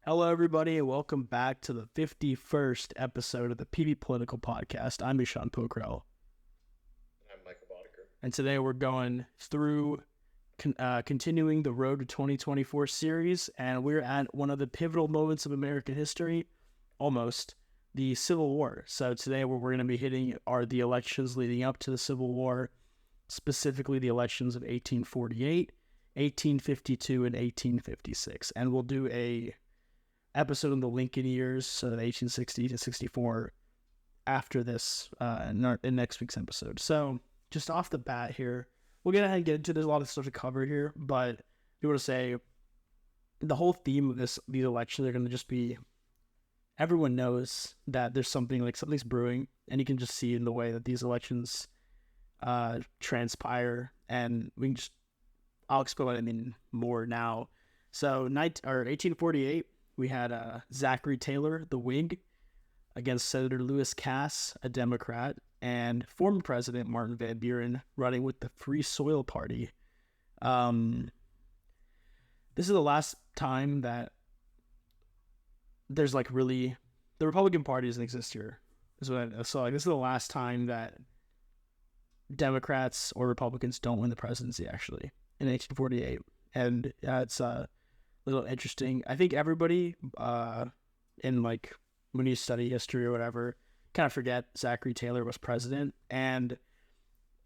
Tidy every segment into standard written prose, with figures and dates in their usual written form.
Hello, everybody, and welcome back to the 51st episode of the PV Political Podcast. I'm Eshan Pokhrel, I'm Michael Bodeker. and today we're going through continuing the Road to 2024 series, and we're at one of the pivotal moments of American history, almost, the Civil War. So today what we're going to be hitting are the elections leading up to the Civil War, specifically the elections of 1848, 1852, and 1856, and we'll do a episode on the Lincoln years, so 1860 to 64, after this in next week's episode. So just off the bat here, we'll get ahead and get into. There's a lot of stuff to cover here, but you want to say the whole theme of these elections are going to just be everyone knows that there's something's brewing, and you can just see in the way that these elections transpire, and I'll explain what I mean more now. So 1848. We had Zachary Taylor, the Whig, against Senator Lewis Cass, a Democrat, and former President Martin Van Buren running with the Free Soil Party. This is the last time that there's the Republican Party doesn't exist here. This is the last time that Democrats or Republicans don't win the presidency, actually, in 1848. And it's little interesting. I think everybody when you study history or whatever kind of forget Zachary Taylor was president, and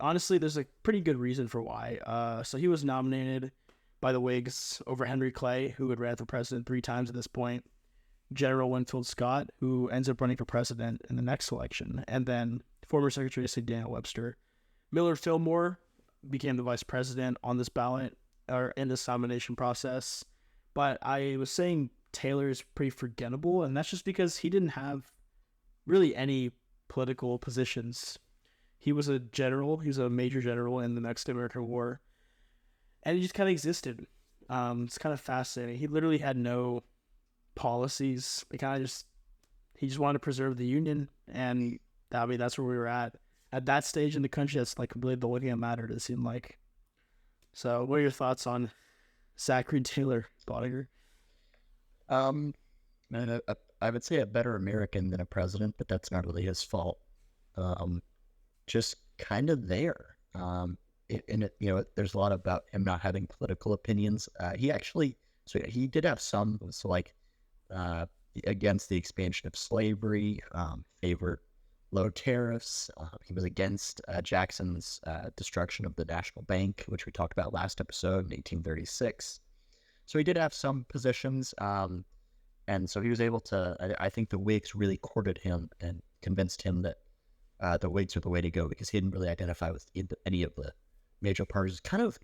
honestly there's a pretty good reason for why. So he was nominated by the Whigs over Henry Clay, who had ran for president 3 times at this point, General Winfield Scott, who ends up running for president in the next election, and then former Secretary of State Daniel Webster. Millard Fillmore became the vice president on this ballot or in this nomination process. But I was saying Taylor is pretty forgettable, and that's just because he didn't have really any political positions. He was a general. He was a major general in the Mexican American War, and he just kind of existed. It's kind of fascinating. He literally had no policies. He just wanted to preserve the Union, and that's where we were at that stage in the country. That's really the only thing that mattered, it seemed like. So, what are your thoughts on Zachary Taylor, Bodeker? Man, I would say a better American than a president, but that's not really his fault. Just kind of there. There's a lot about him not having political opinions. He did have some, against the expansion of slavery, favored low tariffs. He was against Jackson's destruction of the National Bank, which we talked about last episode in 1836. So he did have some positions, and so he was able to, I think the Whigs really courted him and convinced him that the Whigs were the way to go, because he didn't really identify with any of the major parties. Kind of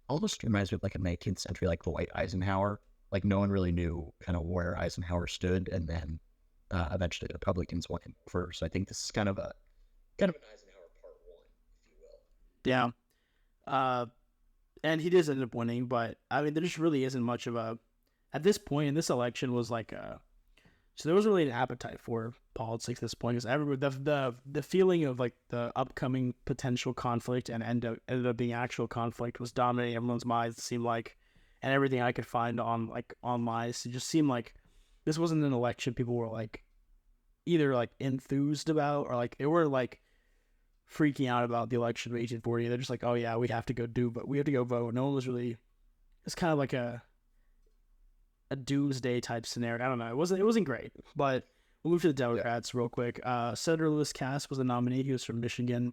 almost reminds me of a 19th century, Dwight Eisenhower. No one really knew kind of where Eisenhower stood, and then eventually the Republicans won him over. So I think this is kind of an Eisenhower part 1, if you will. Yeah. And he does end up winning, but I mean, there just really isn't much of at this point in this election was so there wasn't really an appetite for politics at this point, because the feeling of the upcoming potential conflict and ended up being actual conflict was dominating everyone's minds, it seemed like, and everything I could find on online, it just seemed like this wasn't an election people were either enthused about, or they were freaking out about the election of 1840. They're just oh yeah, we have to go vote. No one was really. It's kind of a doomsday type scenario. I don't know. It wasn't great, but we'll move to the Democrats real quick. Senator Lewis Cass was the nominee. He was from Michigan.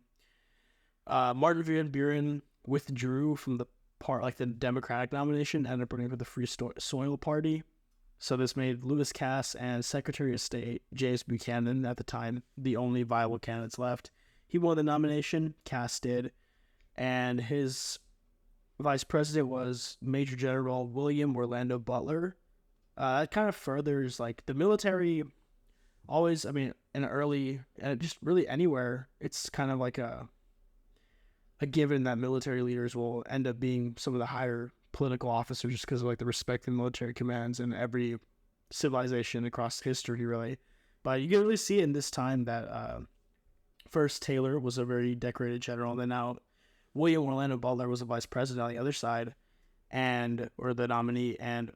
Martin Van Buren withdrew from the the Democratic nomination, ended up running for the Free Soil Party. So this made Lewis Cass and Secretary of State James Buchanan, at the time, the only viable candidates left. He won the nomination, Cass did, and his vice president was Major General William Orlando Butler. It kind of furthers the military. Always, I mean, just really anywhere, it's kind of a given that military leaders will end up being some of the higher political officers, just because of the respect the military commands in every civilization across history, really. But you can really see it in this time that first Taylor was a very decorated general, and then now William Orlando Butler was a vice president on the other side, or the nominee, and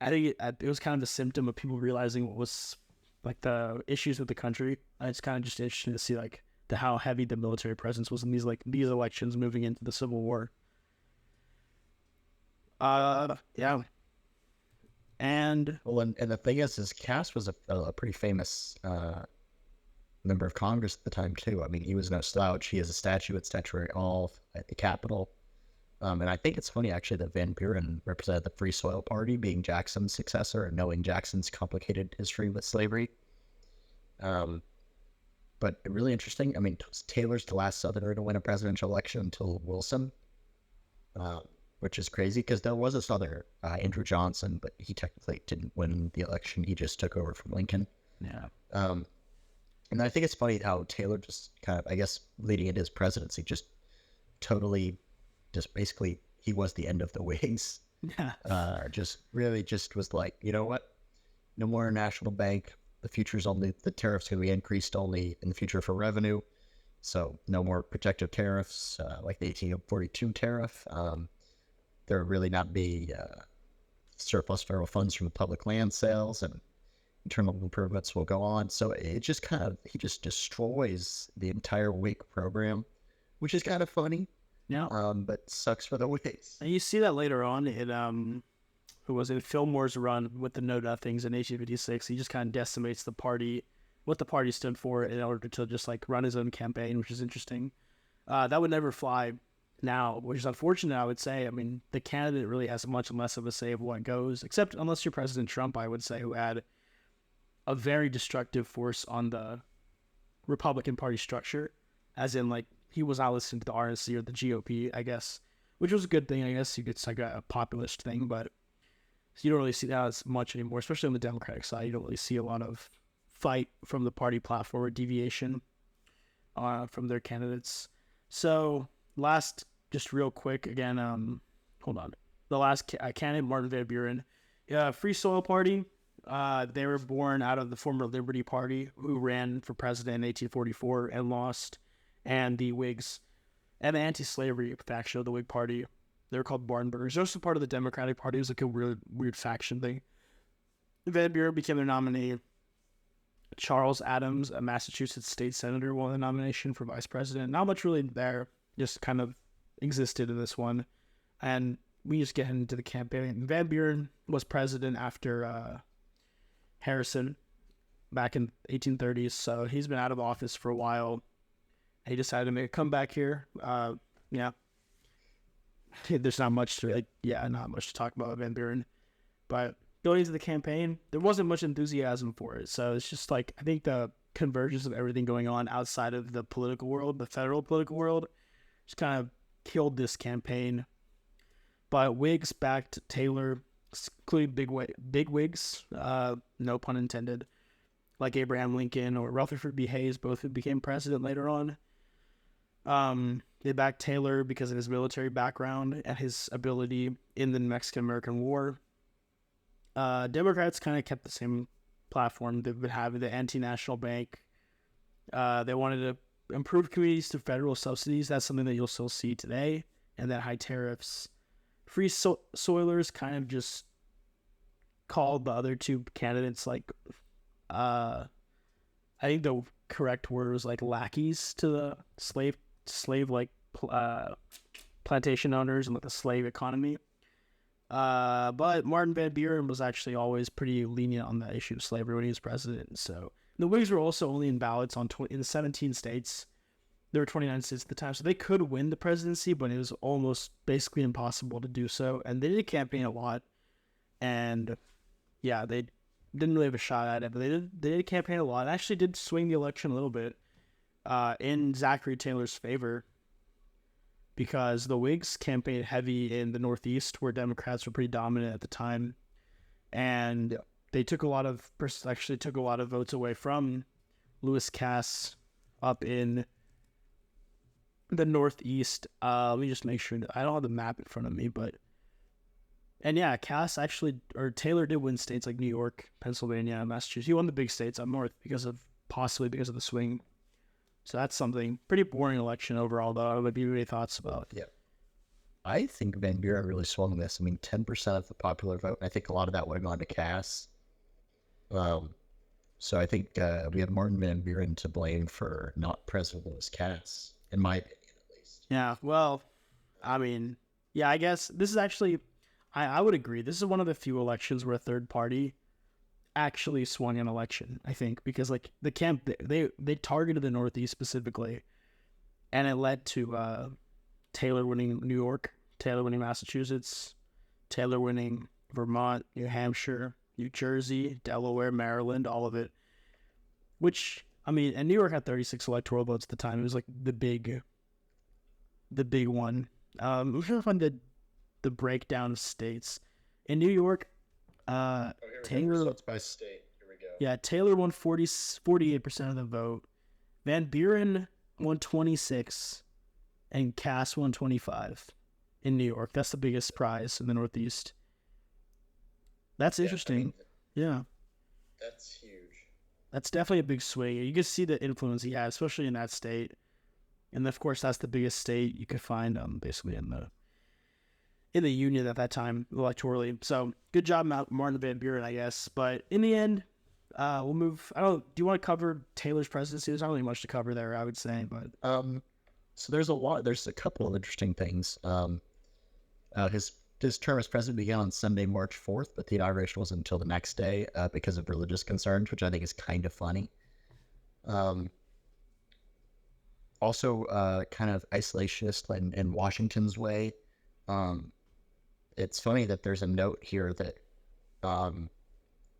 I think it was kind of a symptom of people realizing what was like the issues with the country. It's kind of just interesting to see like how heavy the military presence was in these elections moving into the Civil War. Yeah. And Well, and the thing is Cass was a pretty famous member of Congress at the time too. I mean, he was no slouch. He has a statue at Statuary Hall at the Capitol. And I think it's funny actually that Van Buren represented the Free Soil Party, being Jackson's successor, and knowing Jackson's complicated history with slavery. But really interesting. I mean, Taylor's the last Southerner to win a presidential election until Wilson, which is crazy because there was a Southerner, Andrew Johnson, but he technically didn't win the election. He just took over from Lincoln. yeah, and I think it's funny how Taylor just kind of, I guess, leading into his presidency, just totally, just basically, he was the end of the Whigs. yeah, Just really just was like, you know what? No more national bank. The future's only, the tariffs going to be increased only in the future for revenue. So no more protective tariffs like the 1842 tariff. There will really not be surplus federal funds from public land sales, and internal improvements will go on. So it just kind of, he just destroys the entire Whig program, which is kind of funny. yeah. But sucks for the Whigs. And you see that later on in who was it? Fillmore's run with the Know Nothings in 1856. He just kind of decimates the party, what the party stood for, in order to just like run his own campaign, which is interesting. That would never fly now, which is unfortunate, I would say. I mean, the candidate really has much less of a say of what goes, except unless you're President Trump, I would say, who had a very destructive force on the Republican Party structure, as in like he was not listening to the RNC or the GOP, I guess, which was a good thing. I guess it's like a populist thing, but you don't really see that as much anymore, especially on the Democratic side. You don't really see a lot of fight from the party platform or deviation from their candidates. So last, just real quick again, hold on. The last candidate, Martin Van Buren, Free Soil Party. They were born out of the former Liberty Party, who ran for president in 1844 and lost, and the Whigs and the anti-slavery faction of the Whig Party. They were called Barnburgers. They're also part of the Democratic Party. It was like a weird faction thing. Van Buren became their nominee. Charles Adams, a Massachusetts state senator, won the nomination for vice president. Not much really there, just kind of existed in this one. And we just get into the campaign. Van Buren was president after Harrison back in 1830s, so he's been out of office for a while. He decided to make a comeback here. Yeah. There's not much to talk about Van Buren. But going into the campaign, there wasn't much enthusiasm for it. So it's just like, I think the convergence of everything going on outside of the political world, the federal political world, just kind of killed this campaign. But Whigs backed Taylor, including big Whigs, no pun intended, like Abraham Lincoln or Rutherford B. Hayes, both who became president later on. They backed Taylor because of his military background and his ability in the Mexican-American War. Democrats kind of kept the same platform they've been having, the anti-national bank. They wanted to improve communities through federal subsidies. That's something that you'll still see today. And then high tariffs. Free soilers kind of just called the other two candidates like, I think the correct word was like lackeys to the slave like plantation owners and like the slave economy. But Martin Van Buren was actually always pretty lenient on the issue of slavery when he was president. So the Whigs were also only in ballots in 17 states. There were 29 states at the time, so they could win the presidency, but it was almost basically impossible to do so. And they did campaign a lot, and yeah, they didn't really have a shot at it, but they did campaign a lot. And actually did swing the election a little bit in Zachary Taylor's favor, because the Whigs campaigned heavy in the Northeast, where Democrats were pretty dominant at the time, and they took a lot of votes away from Lewis Cass up in the Northeast. Let me just make sure that I don't have the map in front of me, and yeah, Taylor did win states like New York, Pennsylvania, Massachusetts. He won the big states up north possibly because of the swing. So that's something. Pretty boring election overall, though. What do you have any thoughts about? Yeah. I think Van Buren really swung this. I mean, 10% of the popular vote, and I think a lot of that would have gone to Cass. So I think we have Martin Van Buren to blame for not President Lewis Cass, in my opinion, at least. Yeah, well, I mean, yeah, I guess this is actually, I would agree. This is one of the few elections where a third party actually swung an election, I think, because like the camp, they targeted the Northeast specifically, and it led to Taylor winning New York, Taylor winning Massachusetts, Taylor winning Vermont, New Hampshire, New Jersey, Delaware, Maryland, all of it. Which, I mean, and New York had 36 electoral votes at the time. It was like the big one. We're trying to find the breakdown of states. In New York, Taylor. So it's by state. Here we go. Yeah, Taylor won 48% of the vote. Van Buren won 26, and Cass won 25 in New York. That's the biggest prize in the Northeast. That's interesting. I mean, yeah. That's huge. That's definitely a big swing. You can see the influence he had, especially in that state. And of course, that's the biggest state you could find, basically in the union at that time electorally. So good job, Martin Van Buren, I guess. But in the end, we'll move. Do you want to cover Taylor's presidency? There's not really much to cover there, I would say. But so there's a couple of interesting things. His term as president began on Sunday, March 4th, but the inauguration wasn't until the next day because of religious concerns, which I think is kind of funny. Also, kind of isolationist in Washington's way. It's funny that there's a note here that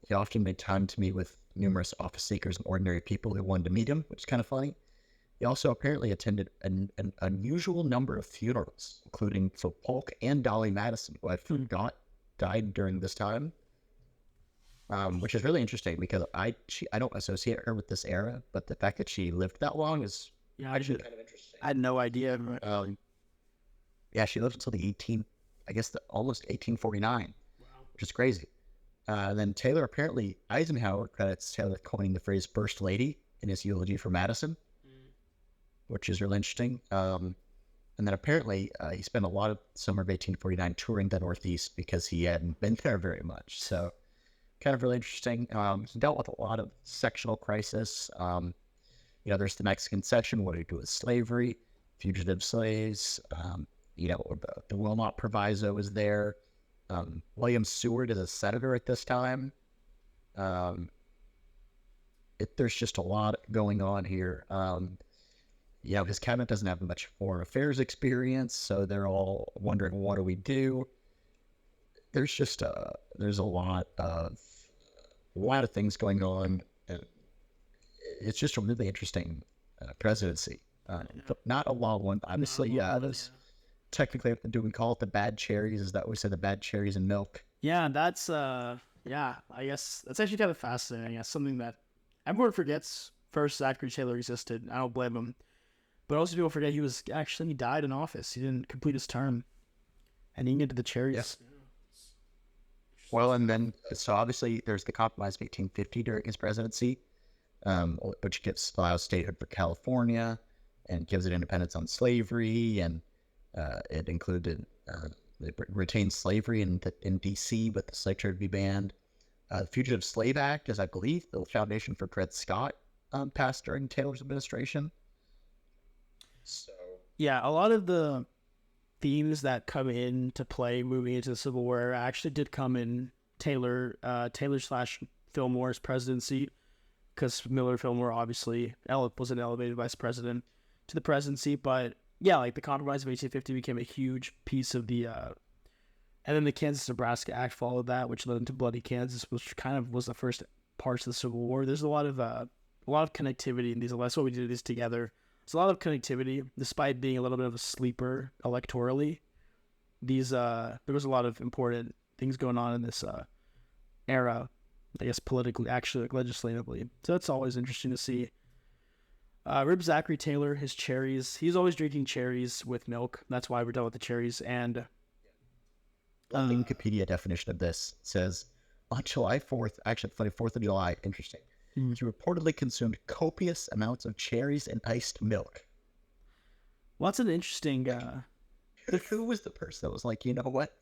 he often made time to meet with numerous office seekers and ordinary people who wanted to meet him, which is kind of funny. He also apparently attended an unusual number of funerals, including for Polk and Dolly Madison, who I forgot died during this time, which is really interesting because I don't associate her with this era, but the fact that she lived that long is actually kind of interesting. I had no idea. Yeah, she lived until almost 1849, which is crazy. Then Taylor, apparently, Eisenhower credits Taylor with coining the phrase "First Lady" in his eulogy for Madison, which is really interesting. And then apparently he spent a lot of summer of 1849 touring the Northeast because he hadn't been there very much. So kind of really interesting. He dealt with a lot of sectional crisis. There's the Mexican section. What do you do with slavery? Fugitive slaves. The Wilmot Proviso was there. William Seward is a senator at this time. There's just a lot going on here. His cabinet doesn't have much foreign affairs experience, so they're all wondering, what do we do? There's just there's a lot of things going on. And it's just a really interesting presidency. Not a long one, obviously. Technically, do we call it the bad cherries? Is that what we say, the bad cherries and milk? Yeah, that's I guess that's actually kind of fascinating. That's something that everyone forgets. First, Zachary Taylor existed. I don't blame him. But also people forget he died in office. He didn't complete his term. And he needed the cherries. Yeah. Well, and then, so obviously there's the Compromise of 1850 during his presidency, which allows statehood for California and gives it independence on slavery, and it included it retained slavery in D.C., but the slave trade would be banned. The Fugitive Slave Act is, I believe, the foundation for Dred Scott, passed during Taylor's administration. So yeah, a lot of the themes that come into play moving into the Civil War actually did come in Taylor/Fillmore's presidency, because Millard Fillmore obviously was an elevated vice president to the presidency. But yeah, like the Compromise of 1850 became a huge piece of the and then the Kansas-Nebraska Act followed that, which led into Bloody Kansas, which kind of was the first parts of the Civil War. There's a lot of connectivity in these. That's why we did these together. There's a lot of connectivity, despite being a little bit of a sleeper electorally. There was a lot of important things going on in this era, I guess politically, actually, like legislatively. So that's always interesting to see. Rib Zachary Taylor, his cherries. He's always drinking cherries with milk. That's why we're done with the cherries. And the Wikipedia definition of this says, on July 4th, actually, 4th of July, interesting. He reportedly consumed copious amounts of cherries and iced milk. Well, that's an interesting... Who was the person that was like, you know what?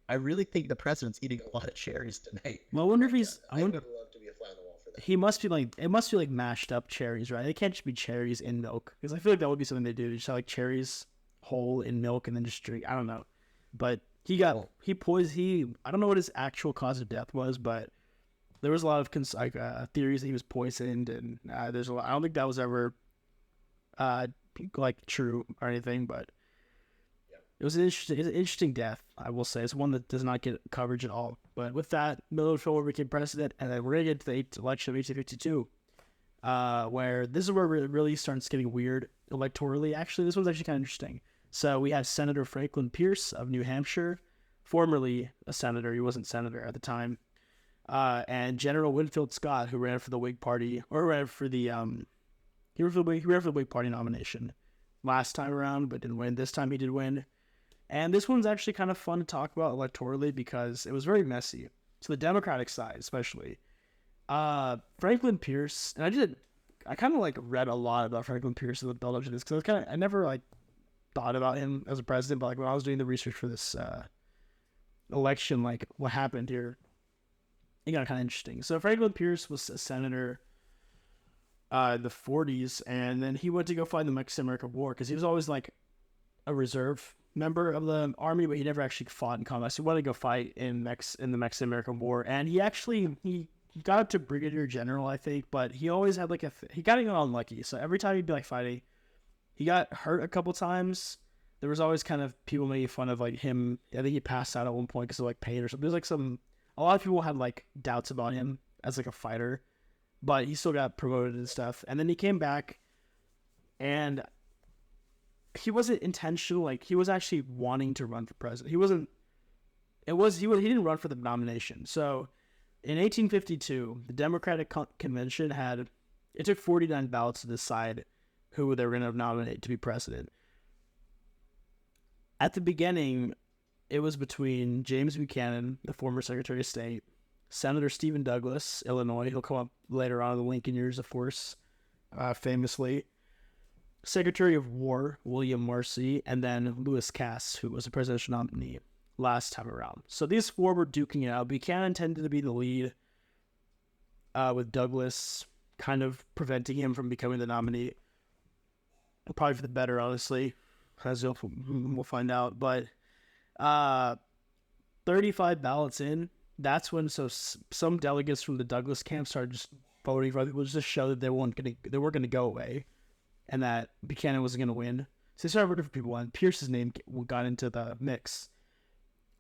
I really think the president's eating a lot of cherries tonight. Well, I wonder if he's. I would love to be a fly on the wall for that. He must be like, it must be like mashed up cherries, right? It can't just be cherries in milk, because I feel like that would be something they do. Just have like cherries whole in milk and then just drink. I don't know, but he poisoned. I don't know what his actual cause of death was, but there was a lot of theories that he was poisoned, and there's a lot. I don't think that was ever like true or anything, but it was an interesting death, I will say. It's one that does not get coverage at all. But with that, Millard Fillmore became president, and then we're going to get to the election of 1852, where this is where it really starts getting weird electorally. Actually, this one's actually kind of interesting. So we had Senator Franklin Pierce of New Hampshire, formerly a senator. He wasn't senator at the time. And General Winfield Scott, who ran for the Whig Party, or ran for the he ran for the Whig Party nomination last time around, but didn't win. This time he did win. And this one's actually kind of fun to talk about electorally because it was very messy. So the Democratic side, especially. Franklin Pierce, and I kind of like read a lot about Franklin Pierce in the build up to this because I never like thought about him as a president, but like when I was doing the research for this election, like what happened here, it got kind of interesting. So Franklin Pierce was a senator in the 40s, and then he went to go fight in the Mexican-American War because he was always like a reserve member of the army, but he never actually fought in combat. So he wanted to go fight in the Mexican-American War, and he got up to brigadier general, I think, but he always had like he got unlucky. So every time he'd be like fighting, he got hurt a couple times. There was always kind of people making fun of like him. I think he passed out at one point because of like pain or something. There's like a lot of people had like doubts about him as like a fighter, but he still got promoted and stuff. And then he came back, and he wasn't intentional. Like he was actually wanting to run for president. He didn't run for the nomination. So in 1852, the Democratic Convention it took 49 ballots to decide who they were going to nominate to be president. At the beginning, it was between James Buchanan, the former Secretary of State, Senator Stephen Douglas, Illinois. He'll come up later on in the Lincoln years, of course, famously. Secretary of War, William Marcy, and then Lewis Cass, who was a presidential nominee last time around. So these four were duking it out. Buchanan tended to be the lead, with Douglas kind of preventing him from becoming the nominee. Probably for the better, honestly, as we'll find out. But 35 ballots in, that's when some delegates from the Douglas camp started just voting for other people, just to show that they weren't going to go away, and that Buchanan wasn't going to win. So they started voting for people, and Pierce's name got into the mix.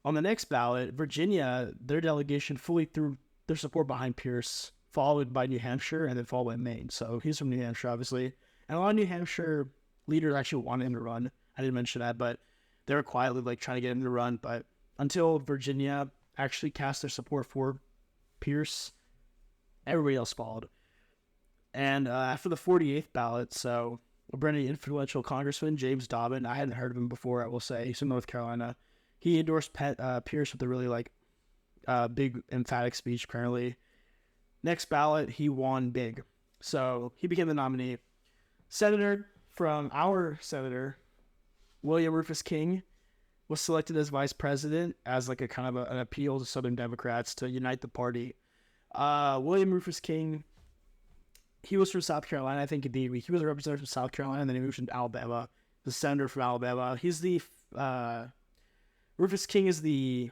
On the next ballot, Virginia, their delegation fully threw their support behind Pierce, followed by New Hampshire, and then followed by Maine. So he's from New Hampshire, obviously. And a lot of New Hampshire leaders actually wanted him to run. I didn't mention that, but they were quietly like trying to get him to run. But until Virginia actually cast their support for Pierce, everybody else followed. And after the 48th ballot, so a pretty influential congressman, James Dobbin, I hadn't heard of him before, I will say. He's from North Carolina. He endorsed Pierce with a really like big emphatic speech, apparently. Next ballot, he won big. So he became the nominee. Our senator, William Rufus King, was selected as vice president as like a kind of an appeal to Southern Democrats to unite the party. William Rufus King, he was from South Carolina. I think he was a representative from South Carolina, and then he moved to Alabama. The senator from Alabama. Rufus King is the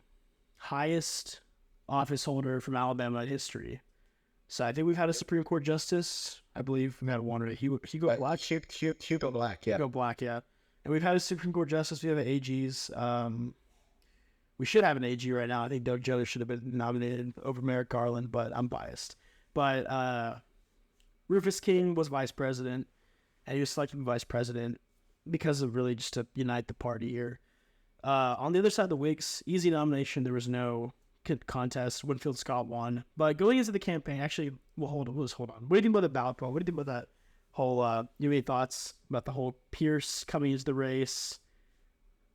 highest office holder from Alabama in history. So I think we've had a Supreme Court justice. I believe we've had one. Hugo Black. Hugo Black, yeah. Hugo Black, yeah. And we've had a Supreme Court justice. We have an AGs. We should have an AG right now. I think Doug Jones should have been nominated over Merrick Garland, but I'm biased. But Rufus King was vice president, and he was selected vice president because of really just to unite the party here. On the other side of the Whigs, easy nomination. There was no contest. Winfield Scott won. But going into the campaign, actually, hold on. What do you think about the ballot poll? What do you think about that whole, you have any thoughts about the whole Pierce coming into the race?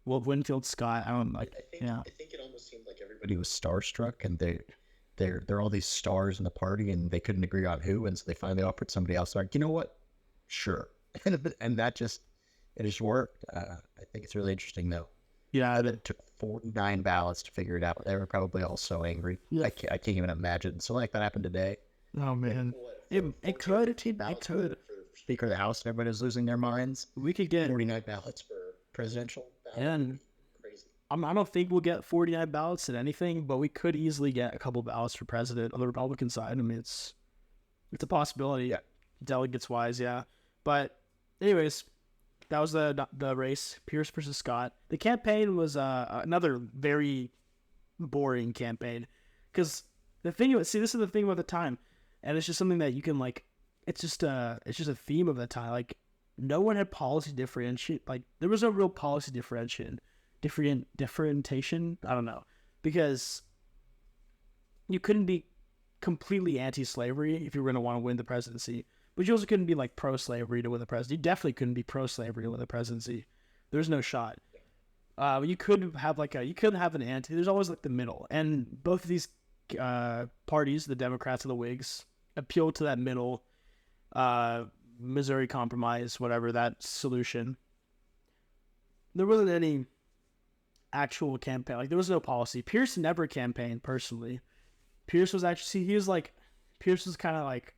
Well, Winfield Scott, I think it almost seemed like everybody was starstruck, and there are all these stars in the party, and they couldn't agree on who, and so they finally offered somebody else. They're like, you know what? Sure. And that just worked. I think it's really interesting, though. Yeah, It took 49 ballots to figure it out. They were probably all so angry. Yeah. I can't even imagine something like that happened today. oh man, it could. It could. Speaker of the House, and everybody was losing their minds. We could get 49 ballots for presidential. and Crazy. I don't think we'll get 49 ballots at anything, but we could easily get a couple ballots for president on the Republican side. I mean, it's a possibility. Yeah. Delegates wise, yeah. But anyways, that was the race, Pierce versus Scott. The campaign was another very boring campaign because this is the thing about the time, and it's just something that you can like. It's just a theme of the time. Like no one had policy differentiate. Like there was no real policy differentiation. Differentiation. I don't know, because you couldn't be completely anti-slavery if you were going to want to win the presidency, but you also couldn't be like pro-slavery to win the presidency. You definitely couldn't be pro-slavery to win the presidency. There's no shot. You could have an anti. There's always like the middle, and both of these parties, the Democrats and the Whigs, appealed to that middle, Missouri Compromise, whatever that solution. There wasn't any actual campaign. Like there was no policy. Pierce never campaigned personally. Pierce was kind of like,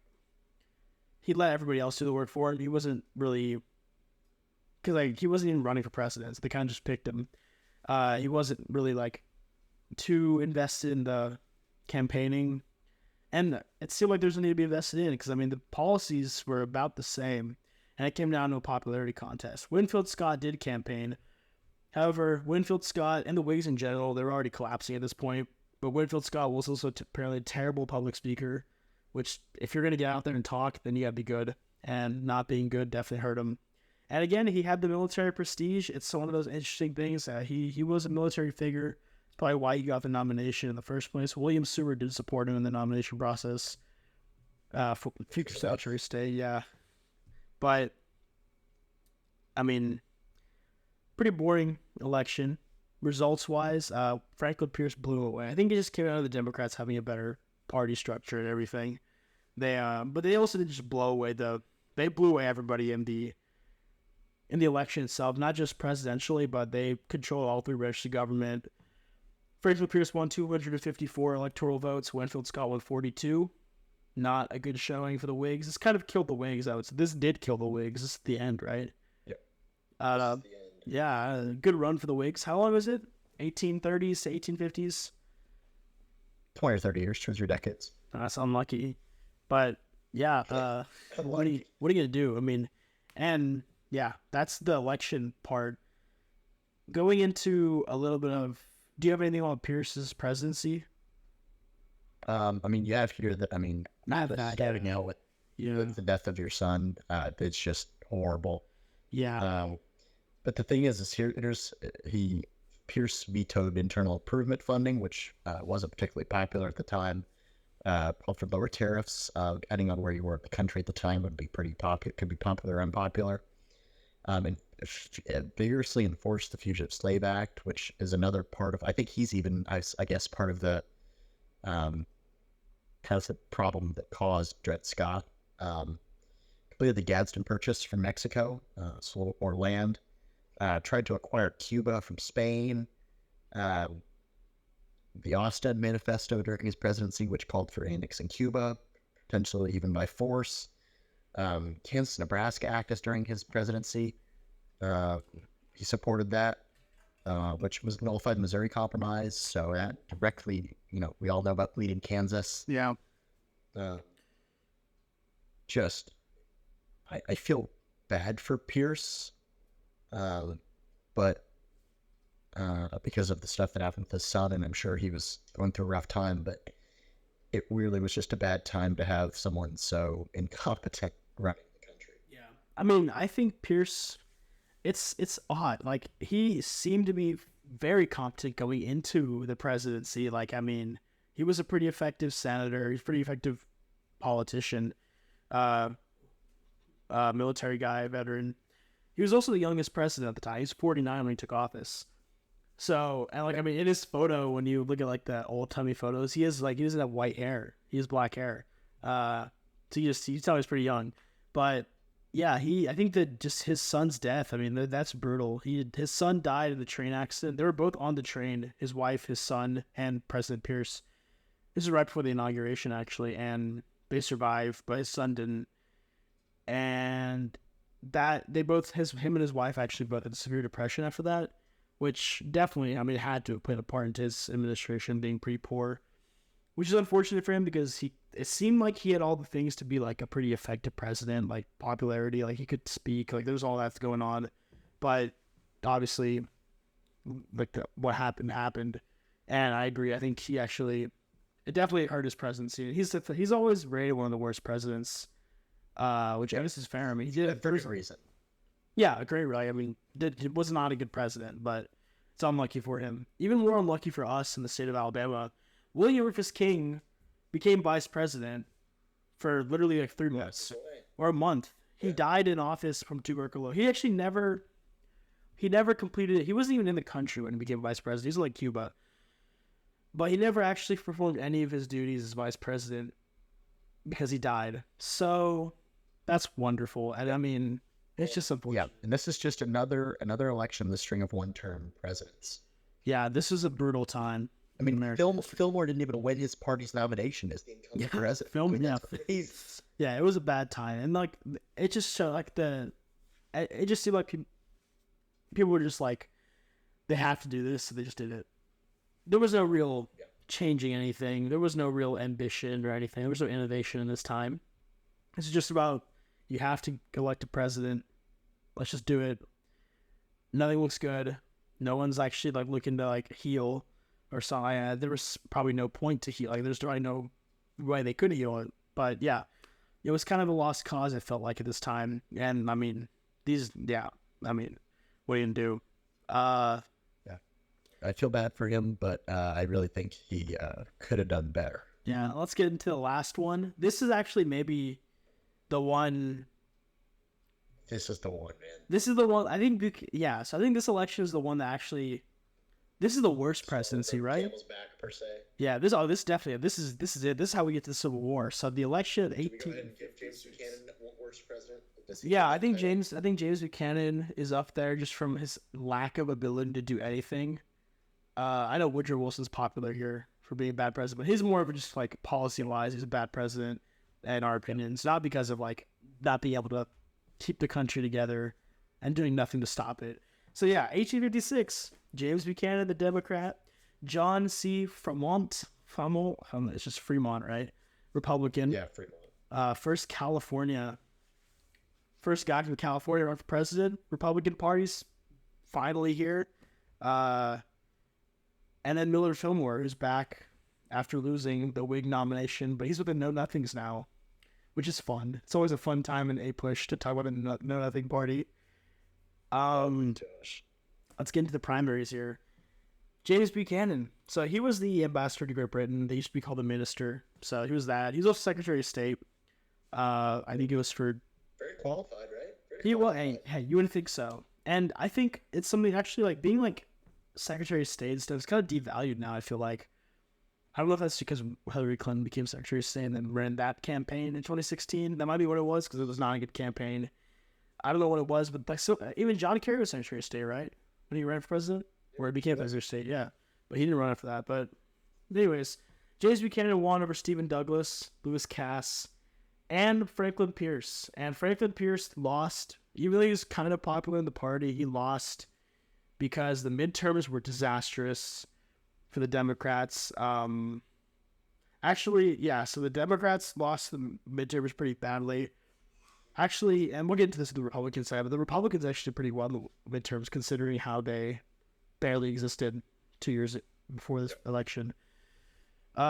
he let everybody else do the work for him. He wasn't really, because like he wasn't even running for president. They kind of just picked him. He wasn't really like too invested in the campaigning, and it seemed like there's a need to be invested in, because I mean the policies were about the same, and it came down to a popularity contest. Winfield Scott did campaign. However, Winfield Scott and the Whigs in general, they're already collapsing at this point. But Winfield Scott was also apparently a terrible public speaker, which if you're going to get out there and talk, then you got to be good. And not being good definitely hurt him. And again, he had the military prestige. It's one of those interesting things. He was a military figure. It's probably why he got the nomination in the first place. William Seward did support him in the nomination process for future Secretary of State, yeah. But, I mean, pretty boring election. Results-wise, Franklin Pierce blew away. I think it just came out of the Democrats having a better party structure and everything. But they also didn't just blow away they blew away everybody in the election itself, not just presidentially, but they controlled all three branches of government. Franklin Pierce won 254 electoral votes. Winfield Scott won 42. Not a good showing for the Whigs. This kind of killed the Whigs. This did kill the Whigs. This is the end, right? Yep. The end. Yeah, good run for the Whigs. How long was it? 1830s to 1850s? 20 or 30 years, 2 or 3 decades. That's unlucky. But, yeah, what are you going to do? I mean, and, yeah, that's the election part. Going into a little bit of, do you have anything on Pierce's presidency? I mean, you have here that, I mean, starting out with the death of your son, it's just horrible. Yeah. But the thing is Pierce vetoed internal improvement funding, which wasn't particularly popular at the time. Offered lower tariffs, depending on where you were in the country at the time, would be pretty popular. Could be popular or unpopular. And vigorously enforced the Fugitive Slave Act, which is another part of. I think he's even, I guess, part of the has the problem that caused Dred Scott. Completed the Gadsden Purchase from Mexico, so a little more land. Tried to acquire Cuba from Spain. The Ostend Manifesto during his presidency, which called for annexing Cuba, potentially even by force. Kansas-Nebraska Act during his presidency. He supported that, which was nullified the Missouri Compromise. So that directly, we all know about bleeding Kansas. Yeah. I feel bad for Pierce. But because of the stuff that happened with his son, and I'm sure he was going through a rough time, but it really was just a bad time to have someone so incompetent running the country. Yeah. I mean, I think Pierce, it's odd. Like, he seemed to be very competent going into the presidency. Like, I mean, he was a pretty effective senator. He's a pretty effective politician, military guy, veteran. He was also the youngest president at the time. He was 49 when he took office. So, and like, I mean, in his photo, when you look at like the old timey photos, he doesn't have white hair. He has black hair. So you tell he's pretty young. But Yeah, I think that just his son's death, I mean, that's brutal. His son died in the train accident. They were both on the train, his wife, his son, and President Pierce. This is right before the inauguration, actually, and they survived, but his son didn't. And that they both him and his wife actually both had severe depression after that, which definitely, I mean, it had to have played a part into his administration being pretty poor, which is unfortunate for him because it seemed like he had all the things to be like a pretty effective president, like popularity, like he could speak, like there's all that going on, but obviously, like what happened, and I agree. I think it definitely hurt his presidency. He's always rated one of the worst presidents, which I guess is fair. I mean, he did it for a reason. Yeah, a great right. I mean, it was not a good president, but it's unlucky for him. Even more unlucky for us in the state of Alabama. William Rufus King became vice president for literally like 3 months or a month. He died in office from tuberculosis. He actually never completed it. He wasn't even in the country when he became vice president. He's like Cuba. But he never actually performed any of his duties as vice president because he died. So that's wonderful. And I mean, it's just unfortunate. Yeah, and this is just another election in the string of one-term presidents. Yeah, this was a brutal time. I mean, Fillmore didn't even win his party's nomination as the incumbent president. Yeah, it was a bad time, and like it just showed like it just seemed like people were just like they have to do this, so they just did it. There was no real changing anything. There was no real ambition or anything. There was no innovation in this time. It's just about you have to elect a president. Let's just do it. Nothing looks good. No one's actually like looking to like heal. Or something. There was probably no point to heal. Like, there's probably no way they could heal it. But yeah, it was kind of a lost cause. It felt like at this time, and I mean, what are you gonna do? I feel bad for him, but I really think he could have done better. Yeah, let's get into the last one. This is actually maybe the one. This is the one, man. This is the one. I think. Yeah, so I think this election is the one that actually. This is the worst presidency, right? Camel's back, per se. Yeah, this definitely this is it. This is how we get to the Civil War. So the election of 18. Go ahead and give James Buchanan worst president. Yeah, I think James Buchanan is up there just from his lack of ability to do anything. I know Woodrow Wilson's popular here for being a bad president, but he's more of a just like policy wise, he's a bad president, in our opinions. Not because of like not being able to keep the country together and doing nothing to stop it. So yeah, 1856. James Buchanan, the Democrat. John C. Fremont, it's just Fremont, right? Republican. Yeah, Fremont. First guy from California run for president. Republican Party's finally here. And then Millard Fillmore, who's back after losing the Whig nomination, but he's with the Know Nothings now, which is fun. It's always a fun time in A-Push to talk about the Know Nothing Party. Let's get into the primaries here. James Buchanan. So he was the ambassador to Great Britain. They used to be called the minister. So he was that. He was also Secretary of State. I think it was for... Very qualified, right? Hey, you wouldn't think so. And I think it's something actually like being like Secretary of State and stuff. It's kind of devalued now, I feel like. I don't know if that's because Hillary Clinton became Secretary of State and then ran that campaign in 2016. That might be what it was because it was not a good campaign. I don't know what it was, but like, so even John Kerry was Secretary of State, right? When he ran for president? Or he became Secretary of State, yeah. But he didn't run after that. But anyways, James Buchanan won over Stephen Douglas, Lewis Cass, and Franklin Pierce. And Franklin Pierce lost. He really was kind of popular in the party. He lost because the midterms were disastrous for the Democrats. Actually, yeah, so the Democrats lost the midterms pretty badly. Actually, and we'll get into this on the Republican side, but the Republicans actually did pretty well in the midterms considering how they barely existed 2 years before this election.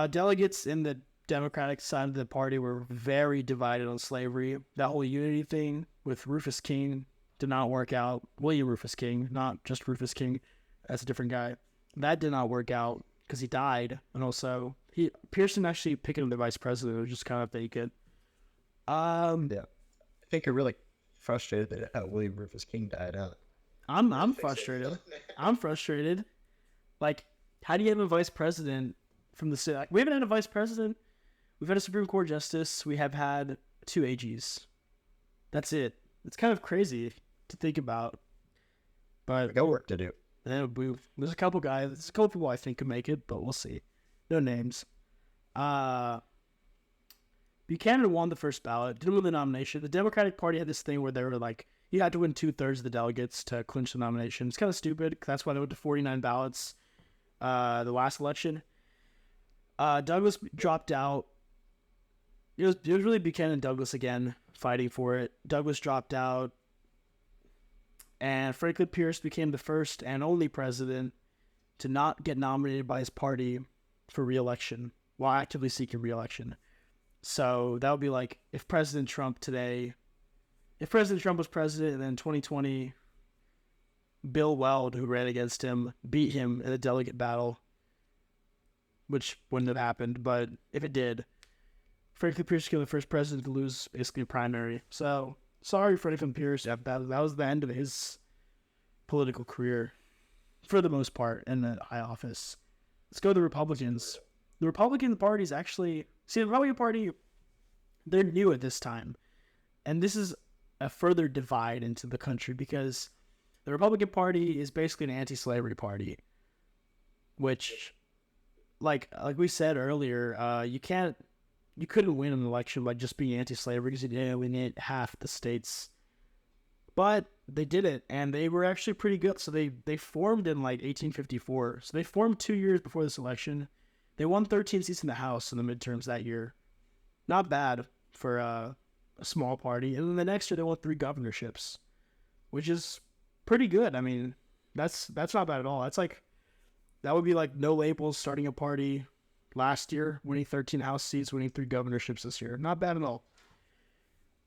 Delegates in the Democratic side of the party were very divided on slavery. That whole unity thing with Rufus King did not work out. William Rufus King, not just Rufus King. That's a different guy. That did not work out because he died. And also, Pearson actually picking him the vice president was just kind of vacant. Yeah. I think you're really frustrated that William Rufus King died out. I'm frustrated. I'm frustrated. Like, how do you have a vice president from the city? Like, we haven't had a vice president. We've had a Supreme Court justice. We have had 2 AGs. That's it. It's kind of crazy to think about. But We got work to do. there's a couple people I think could make it, but we'll see. No names. Buchanan won the first ballot, didn't win the nomination. The Democratic Party had this thing where they were like, you had to win 2/3 of the delegates to clinch the nomination. It's kind of stupid. That's why they went to 49 ballots the last election. Douglas dropped out. It was really Buchanan and Douglas again fighting for it. Douglas dropped out. And Franklin Pierce became the first and only president to not get nominated by his party for re-election while actively seeking re-election. So that would be like if President Trump was president and then 2020, Bill Weld, who ran against him, beat him in a delegate battle, which wouldn't have happened, but if it did, Franklin Pierce became the first president to lose basically a primary. So sorry, Franklin Pierce. That was the end of his political career for the most part in the high office. Let's go to the Republicans. The Republican Party is actually... See, the Republican Party, they're new at this time. And this is a further divide into the country because the Republican Party is basically an anti-slavery party. Which, like we said earlier, you couldn't win an election by just being anti-slavery because you didn't win half the states. But they did it, and they were actually pretty good. So they formed in like 1854. So they formed 2 years before this election. They won 13 seats in the House in the midterms that year. Not bad for a small party. And then the next year they won 3 governorships, which is pretty good. I mean, that's not bad at all. That would be like No Labels starting a party last year, winning 13 House seats, winning 3 governorships this year. Not bad at all.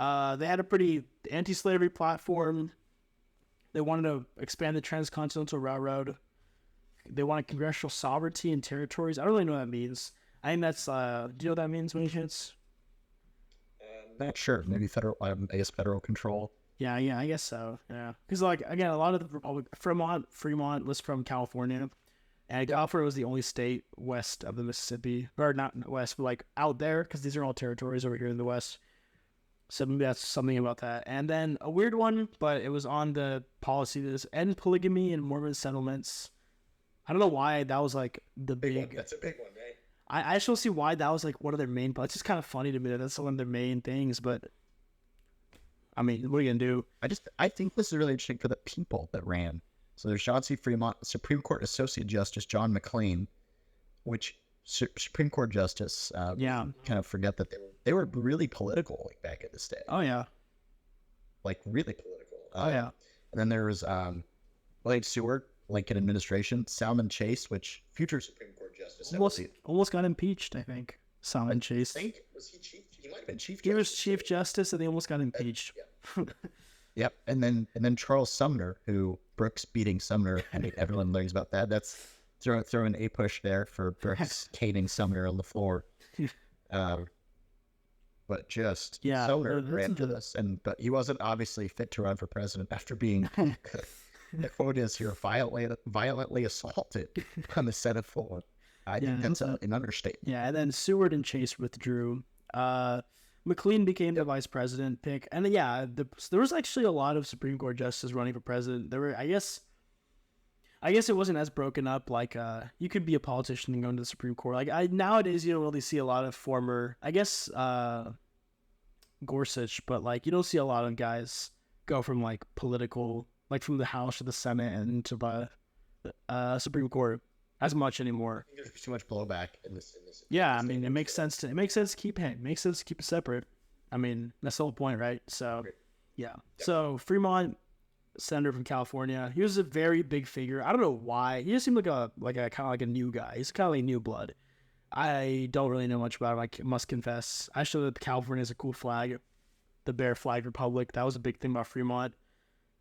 They had a pretty anti-slavery platform. They wanted to expand the Transcontinental Railroad. They wanted congressional sovereignty and territories. I don't really know what that means. I think that's, do you know what that means, Winnie Chance? Not sure. Maybe federal, I guess federal control. Yeah, I guess so. Yeah. Because, like, again, a lot of the Fremont was from California. And California was the only state west of the Mississippi. Or not west, but, like, out there. Because these are all territories over here in the west. So maybe that's something about that. And then a weird one, but it was on the policy to end polygamy in Mormon settlements. I don't know why that was like the big one. That's a big one, right? I just don't see why that was like one of their main. But it's just kind of funny to me that that's one of their main things. But I mean, what are you gonna do? I think this is really interesting for the people that ran. So there's John C. Fremont, Supreme Court Associate Justice John McLean, which Supreme Court Justice. Kind of forget that they were really political like back in this day. Oh yeah, like really political. And then there was Wade Seward, Lincoln administration, Salmon Chase, which future Supreme Court Justice almost got impeached. I think Salmon Chase. Was he chief? He might have been chief. He was chief justice, and they almost got impeached. Yep, and then Charles Sumner, who Brooks beating Sumner. I mean, everyone learns about that. That's throwing a push there for Brooks caning Sumner on the floor. But just Sumner ran to this, but he wasn't obviously fit to run for president after being. The quote is here: violently assaulted on the Senate floor. I think that's an understatement. Yeah, and then Seward and Chase withdrew. McLean became the vice president pick, and there was actually a lot of Supreme Court justices running for president. There were, I guess it wasn't as broken up. Like, you could be a politician and go into the Supreme Court. Like, nowadays you don't really see a lot of former, I guess, Gorsuch, but like you don't see a lot of guys go from like political. Like from the House to the Senate and to the Supreme Court as much anymore. I think there's too much blowback in this. Yeah, I mean, it makes sense to keep it separate. I mean, that's the whole point, right? So, yeah. So Fremont, senator from California, he was a very big figure. I don't know why. He just seemed like a kind of like a new guy. He's kind of like new blood. I don't really know much about him. I must confess. I show that California has a cool flag, the Bear Flag Republic. That was a big thing about Fremont.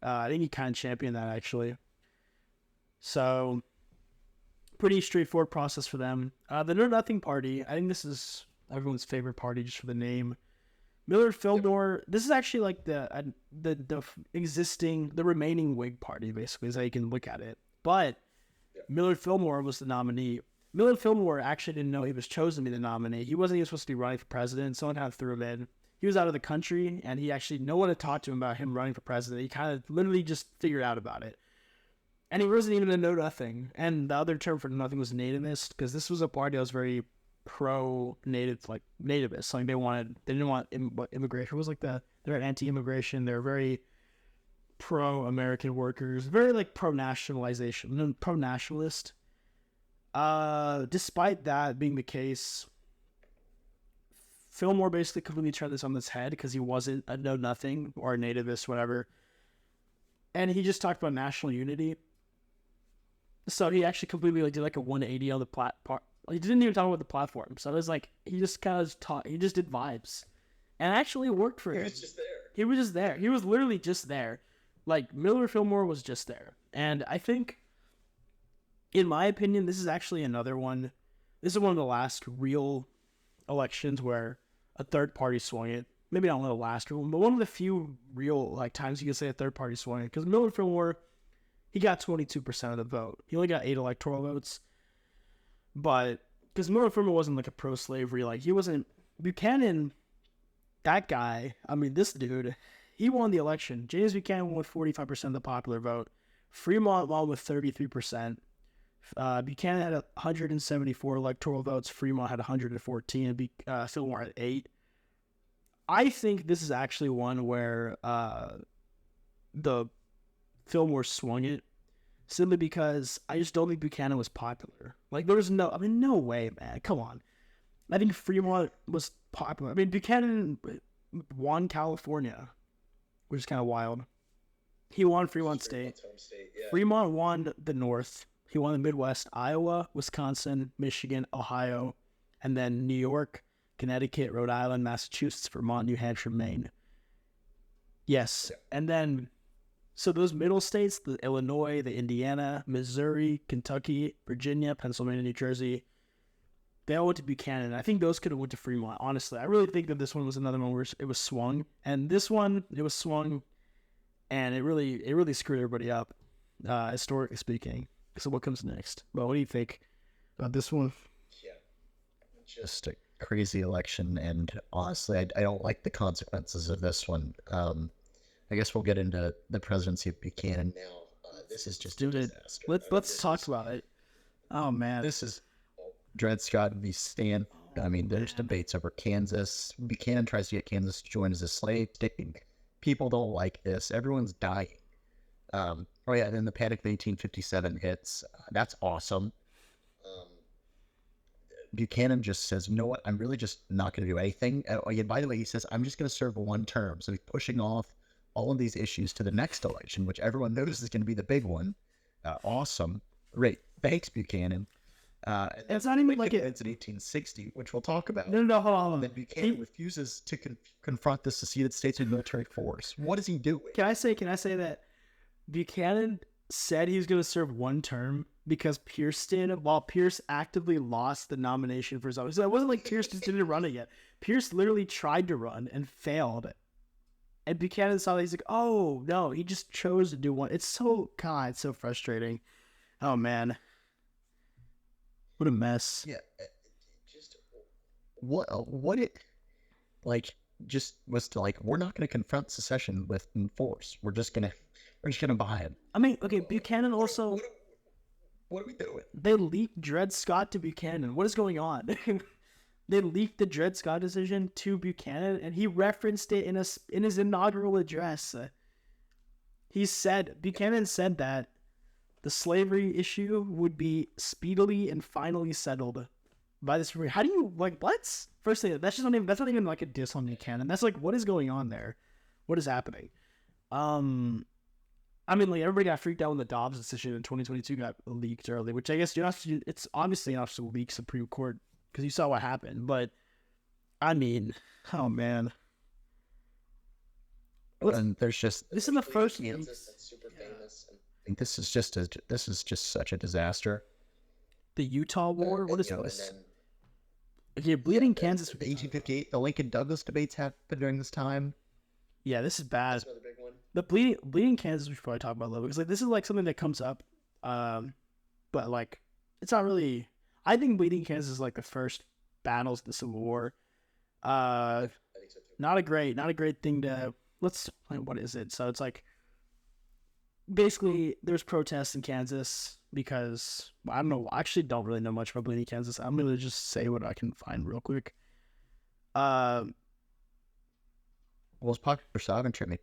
I think he kind of championed that, actually. So, pretty straightforward process for them. The Know Nothing Party, I think this is everyone's favorite party just for the name. Millard Fillmore, this is actually like the remaining Whig party, basically, is how you can look at it. But Millard Fillmore was the nominee. Millard Fillmore actually didn't know he was chosen to be the nominee. He wasn't even supposed to be running for president. Someone kind of threw him in. he was out of the country, and he actually, no one had talked to him about him running for president. He kind of literally just figured out about it. And he wasn't even a know-nothing. And the other term for nothing was nativist, because this was a party that was very pro-native, like nativist. Like they didn't want immigration. It was like they're anti-immigration. They're very pro-American workers, very like pro-nationalization, pro-nationalist. Despite that being the case, Fillmore basically completely turned this on its head because he wasn't a know-nothing or a nativist, whatever. And he just talked about national unity. So he actually completely did like a 180 on the platform. He didn't even talk about the platform. So it was like, he just kind of taught, he just did vibes. And actually it worked for him. He was just there. He was just there. He was literally just there. Like, Millard Fillmore was just there. And I think, in my opinion, this is actually another one. This is one of the last real elections where a third party swung it. Maybe not one of the last one, but one of the few real like times you can say a third party swung it. Because Millard Fillmore, he got 22% of the vote. He only got 8 electoral votes. But, because Millard Fillmore wasn't like a pro-slavery, like, he wasn't, Buchanan, that guy, I mean, this dude, he won the election. James Buchanan won with 45% of the popular vote. Fremont won with 33%. Buchanan had 174 electoral votes. Fremont had 114, and Fillmore had 8. I think this is actually one where the Fillmore swung it, simply because I just don't think Buchanan was popular. Like, there's no way, man. Come on. I think Fremont was popular. I mean, Buchanan won California, which is kind of wild. He won Fremont State. Yeah. Fremont won the North. He won the Midwest, Iowa, Wisconsin, Michigan, Ohio, and then New York, Connecticut, Rhode Island, Massachusetts, Vermont, New Hampshire, Maine. Yes. Yeah. And then, so those middle states, the Illinois, the Indiana, Missouri, Kentucky, Virginia, Pennsylvania, New Jersey, they all went to Buchanan. I think those could have went to Fremont, honestly. I really think that this one was another one where it was swung. And this one, it was swung, and it really screwed everybody up, historically speaking. So what comes next? Well, what do you think about this one? Yeah, just a crazy election, and honestly, I don't like the consequences of this one. I guess we'll get into the presidency of Buchanan now. This is just a disaster. Let's talk about it. Oh man, this is Dred Scott v. Stan. I mean, there's debates over Kansas. Buchanan tries to get Kansas to join as a slave state. People don't like this. Everyone's dying. Oh yeah, and then the Panic of 1857 hits. That's awesome. Buchanan just says, you know what, I'm really just not going to do anything. And by the way, he says, I'm just going to serve one term. So he's pushing off all of these issues to the next election, which everyone knows is going to be the big one. Awesome. Great. Thanks, Buchanan. And it's not even like it's in 1860, which we'll talk about. No, hold on. Then Buchanan refuses to confront the seceded states with military force. What is he doing? Can I say that Buchanan said he was going to serve one term because Pierce did, while Pierce actively lost the nomination for his office. So it wasn't like Pierce just didn't run it yet. Pierce literally tried to run and failed. And Buchanan saw that, he's like, oh, no, he just chose to do one. It's so frustrating. Oh, man. What a mess. Yeah. Just what it, like, just was to, like, we're not going to confront secession with force. We're just going to buy it. I mean, okay, Buchanan also... What are we doing? They leaked Dred Scott to Buchanan. What is going on? They leaked the Dred Scott decision to Buchanan, and he referenced it in his inaugural address. Buchanan said that the slavery issue would be speedily and finally settled by this. How do you, like, what? First thing, that's not even like a diss on Buchanan. That's like, what is going on there? What is happening? I mean, like, everybody got freaked out when the Dobbs decision in 2022 got leaked early, which I guess it's obviously not to leak Supreme Court because you saw what happened. But I mean, oh man, and there's just this is the first Kansas that's super famous. I think this is just such a disaster. The Utah War. What is this? Okay, Bleeding Kansas. 1858. The Lincoln Douglas debates happened during this time. Yeah, this is bad. That's another big one. The bleeding Kansas we should probably talk about a little, because like this is like something that comes up, but like it's not really. I think Bleeding Kansas is like the first battles of the Civil War. I think so too. not a great thing to. Let's what is it? So it's like basically there's protests in Kansas because I don't know. I actually don't really know much about Bleeding Kansas. I'm gonna just say what I can find real quick. Well, it's popular sovereignty. I mean,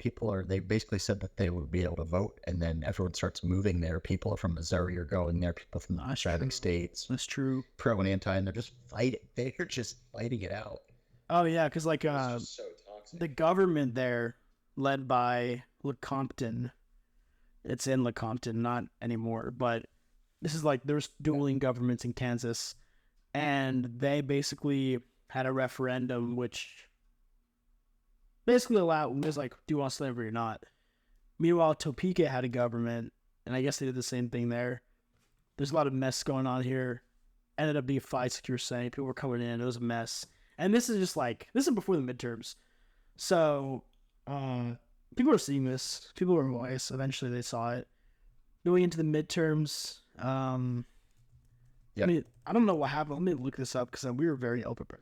they basically said that they would be able to vote, and then everyone starts moving there. People from Missouri are going there, people from the surrounding states. That's true. Pro and anti, and they're just fighting. They're just fighting it out. Oh, yeah, because, like, It's just so toxic. the government there, led by Lecompton, it's in Lecompton, not anymore, but this is like, there's dueling governments in Kansas, and they basically had a referendum which basically allowed, it was like, do you want slavery or not? Meanwhile, Topeka had a government, and I guess they did the same thing there. There's a lot of mess going on here. Ended up being fights, like you were saying. People were coming in. It was a mess. And this is just like, this is before the midterms. So, people are seeing this. People are wise. Eventually they saw it. Going into the midterms, Yep. I mean, I don't know what happened. Let me look this up because we were very unprepared.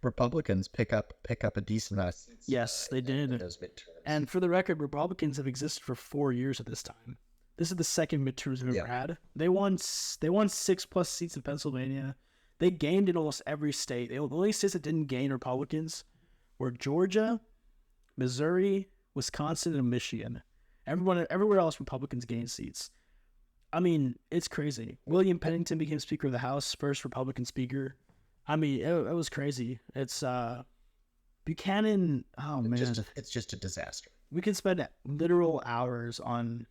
Republicans pick up a decent amount of seats. Yes, they did. In those midterms. And for the record, Republicans have existed for 4 years at this time. This is the second midterms we've ever had. They won 6+ seats in Pennsylvania. They gained in almost every state. The only states that didn't gain Republicans were Georgia, Missouri, Wisconsin, and Michigan. Everywhere else, Republicans gained seats. I mean, it's crazy. William Pennington became Speaker of the House, first Republican speaker. I mean, it was crazy. It's Buchanan. Oh man, it's just a disaster. We could spend literal hours on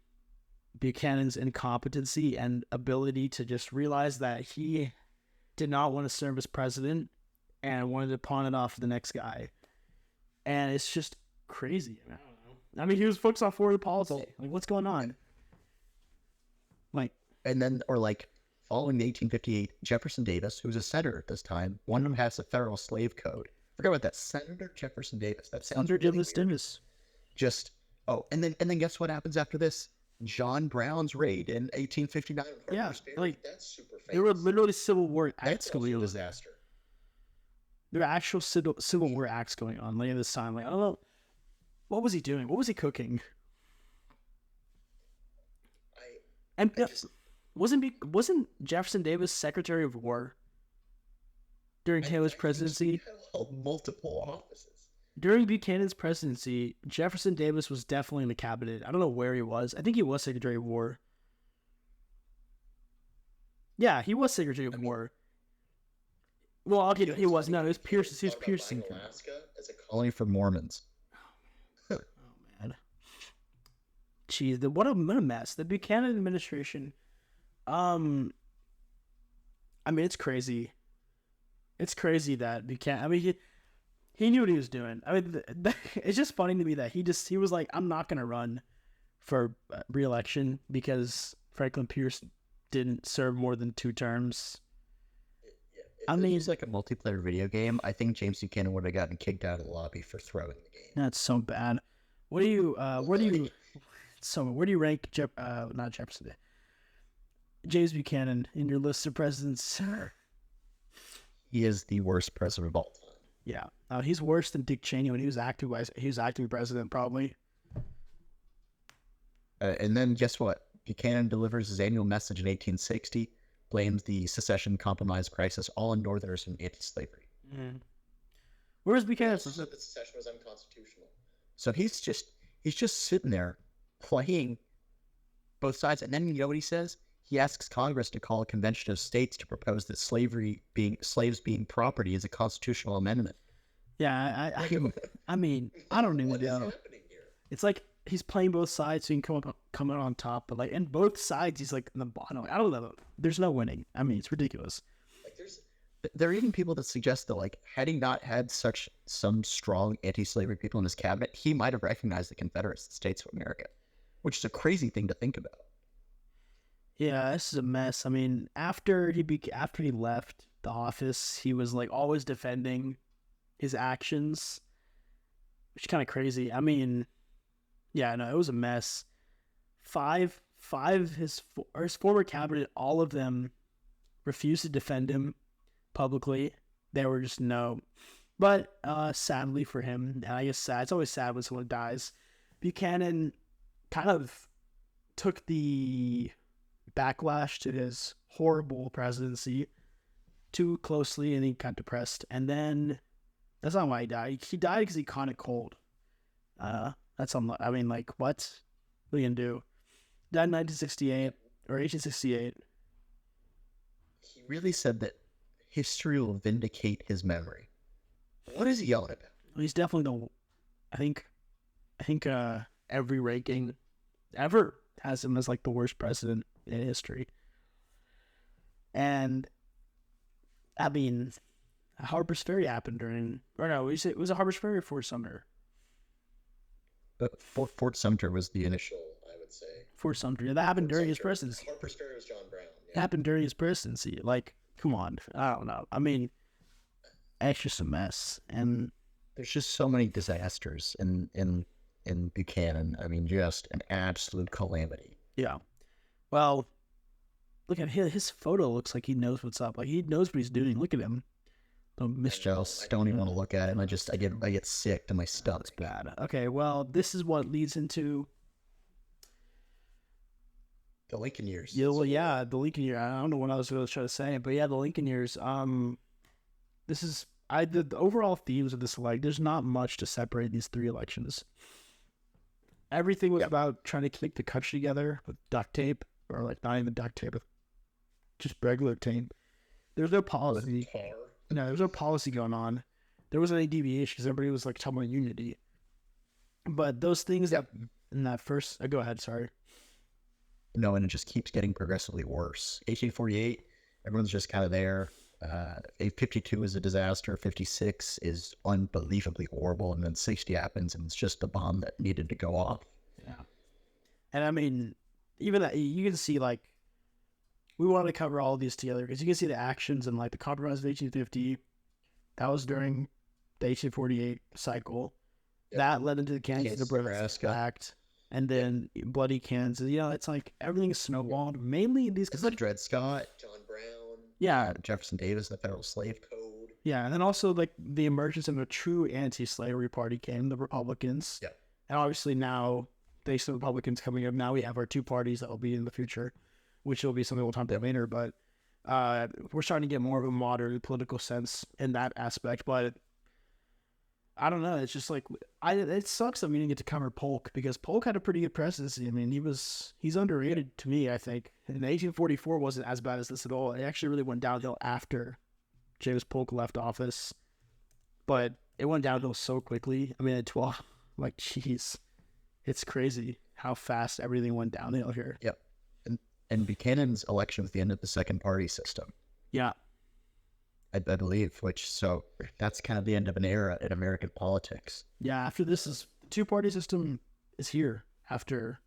Buchanan's incompetency and ability to just realize that he did not want to serve as president and wanted to pawn it off to the next guy. And it's just crazy. I don't know. I mean, he was focused on foreign policy. Like, what's going on? Like, and then, or like, following the 1858, Jefferson Davis, who was a senator at this time, wanted to pass a federal slave code. Forget about that. Senator Jefferson Davis. That sounds really weird. Davis. Just, and then guess what happens after this? John Brown's raid in 1859. Yeah, like, that's super famous. There were literally Civil War acts That's going on. a disaster. There were actual Civil War acts going on like at this time. Like, I don't know. What was he doing? What was he cooking? Wasn't Jefferson Davis Secretary of War during Taylor's presidency? He held multiple offices. During Buchanan's presidency, Jefferson Davis was definitely in the cabinet. I don't know where he was. I think he was Secretary of War. Yeah, he was Secretary of War. Well, okay, he was. No, it was Pierce. He was Pearson. Alaska as a colony for Mormons. Oh man, jeez, what a mess. The Buchanan administration. I mean, it's crazy. It's crazy that Buchanan. I mean, he knew what he was doing. I mean, it's just funny to me that he was like, I'm not gonna run for re-election because Franklin Pierce didn't serve more than 2 terms. I mean, it's like a multiplayer video game. I think James Buchanan would have gotten kicked out of the lobby for throwing the game. That's so bad. Where do you rank not Jefferson, James Buchanan in your list of presidents? He is the worst president of all time. Yeah, he's worse than Dick Cheney when he was acting president, probably. And then guess what? Buchanan delivers his annual message in 1860. Blames the secession compromise crisis all on Northerners and anti-slavery. Mm. Where's Buchanan? So the secession was unconstitutional. So he's just sitting there playing both sides, and then you know what he says? He asks Congress to call a convention of states to propose that slaves being property is a constitutional amendment. Yeah, I mean, I don't even know. It's like he's playing both sides so he can come out on top, but like in both sides he's like in the bottom. Like, I don't know. There's no winning. I mean, it's ridiculous. Like there are even people that suggest that like had he not had some strong anti-slavery people in his cabinet, he might have recognized the Confederate States of America, which is a crazy thing to think about. Yeah, this is a mess. I mean, after he left the office, he was like always defending his actions, which is kind of crazy. I mean, yeah, no, it was a mess. Five his former cabinet, all of them refused to defend him publicly. They were just no. But sadly for him, and I guess sad, it's always sad when someone dies, Buchanan kind of took the backlash to his horrible presidency too closely, and he got depressed. And then that's not why he died. He died because he caught a cold. That's I mean, like, what? What are you gonna do? Died in 1968 or 1868. He really said that history will vindicate his memory. What is he yelling about? He's definitely the. I think every ranking ever has him as like the worst president in history. And I mean, Harper's Ferry happened during, or no, it was a Harper's Ferry or Fort Sumter. Fort Sumter was the initial, I would say. Fort Sumter, yeah, that happened during his presidency. Harper's Ferry was John Brown. Yeah. It happened during his presidency. Like, come on, I don't know. I mean, it's just a mess, and there's just so many disasters in Buchanan. I mean, just an absolute calamity. Yeah. Well, look at his photo. Looks like he knows what's up. Like he knows what he's doing. Look at him. I don't even want to look at him. I get sick to my stomach. It's bad. Okay, well, this is what leads into the Lincoln years. Yeah, well, yeah, the Lincoln year. I don't know what I was going to try to say, but yeah, the Lincoln years. This is the overall themes of this there's not much to separate these three elections. Everything was about trying to keep the country together with duct tape, or like not even duct tape, just regular tape. There's no policy. No, there was no policy going on. There wasn't any deviation because everybody was like talking about unity. But those things that in that first, go ahead. Sorry. No, and it just keeps getting progressively worse. 1848, everyone's just kind of there. 52 is a disaster. 56 is unbelievably horrible, and then 60 happens, and it's just the bomb that needed to go off. Yeah, and I mean, even that you can see like. We wanted to cover all of these together because you can see the actions and like the Compromise of 1850. That was during the 1848 cycle. Yep. That led into the Kansas-Nebraska Act, and then Bloody Kansas. You know, it's like everything is snowballed. Mainly in these. It's like Dred Scott, John Brown, Jefferson Davis, the Federal Slave Code. Yeah, and then also like the emergence of a true anti-slavery party came, the Republicans. Yeah, and obviously now thanks to the Republicans coming up, now we have our two parties that will be in the future, which will be something we'll talk about later, but we're starting to get more of a modern political sense in that aspect. But I don't know. It's just like it sucks that we didn't get to cover Polk because Polk had a pretty good presidency. I mean, he's underrated to me, I think. And 1844 wasn't as bad as this at all. It actually really went downhill after James Polk left office, but it went downhill so quickly. I mean, at 12, like, jeez, it's crazy how fast everything went downhill here. Yep. And Buchanan's election was the end of the second party system. Yeah. I believe, so that's kind of the end of an era in American politics. Yeah, after this is two-party system is here after.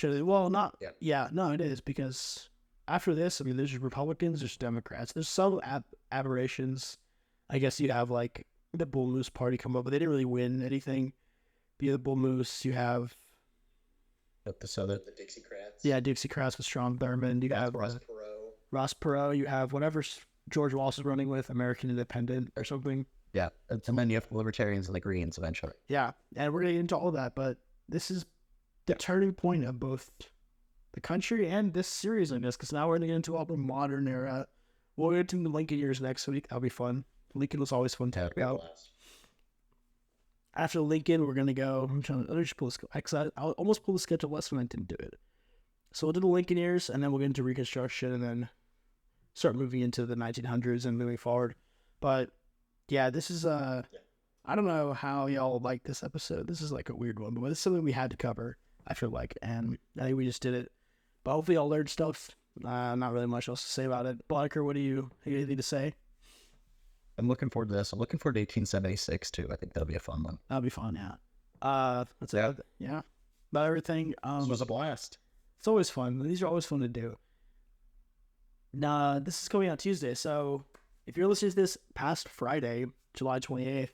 Well, not no, it is because after this, I mean, there's Republicans, there's Democrats, there's some aberrations. I guess you have like the Bull Moose Party come up, but they didn't really win anything. Via the Bull Moose, you have the Dixiecrats. Yeah, Dixiecrats with Strom Thurmond. You have Ross Perot. You have whatever George Wallace is running with, American Independent or something. Yeah, and then you have the Libertarians and the Greens eventually. Yeah, and we're going to get into all that, but this is the turning point of both the country and this series, I guess, because now we're going to get into all the modern era. We'll get into the Lincoln years next week. That'll be fun. Lincoln was always fun to talk about. After Lincoln, we're going to go. I'll just pull I'll almost pull the schedule less when I didn't do it. So we'll do the Lincoln years, and then we'll get into Reconstruction, and then start moving into the 1900s and moving forward. But yeah, this is I don't know how y'all like this episode. This is like a weird one, but it's something we had to cover, I feel like, and I think we just did it. But hopefully y'all learned stuff. Not really much else to say about it. Bodeker, what do you anything to say? I'm looking forward to this. I'm looking forward to 1876 too. I think that'll be a fun one. That'll be fun, yeah. That's it. Yeah. About everything. This was a blast. It's always fun. These are always fun to do. Now, this is coming out Tuesday, so if you're listening to this past Friday, July 28th,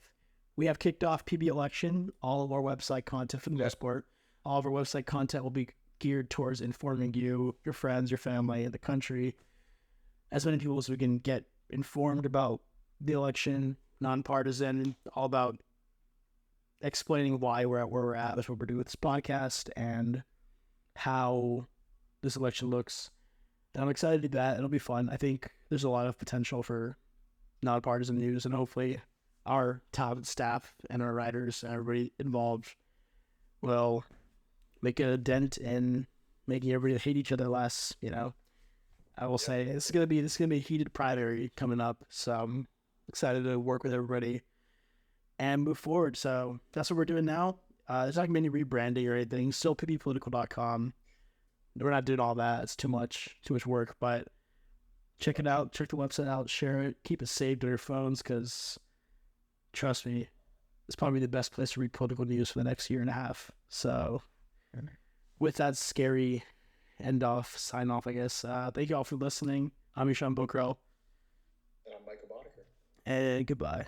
we have kicked off PB election. All of our website content, for the most part, all of our website content will be geared towards informing you, your friends, your family, and the country, as many people as we can get informed about the election, nonpartisan, all about explaining why we're at where we're at. That's what we're doing with this podcast and how this election looks. And I'm excited to do that. It'll be fun. I think there's a lot of potential for nonpartisan news, and hopefully our talented staff and our writers and everybody involved will make a dent in making everybody hate each other less. I will say this is gonna be a heated primary coming up, so I'm excited to work with everybody and move forward. So that's what we're doing now. There's not gonna be any rebranding or anything. Still pppolitical.com. We're not doing all that. It's too much work, but check it out. Check the website out. Share it. Keep it saved on your phones, because trust me, it's probably the best place to read political news for the next year and a half. So with that scary sign off, I guess. Thank you all for listening. I'm Eshan Pokhrel. And I'm Michael Bodeker. And goodbye.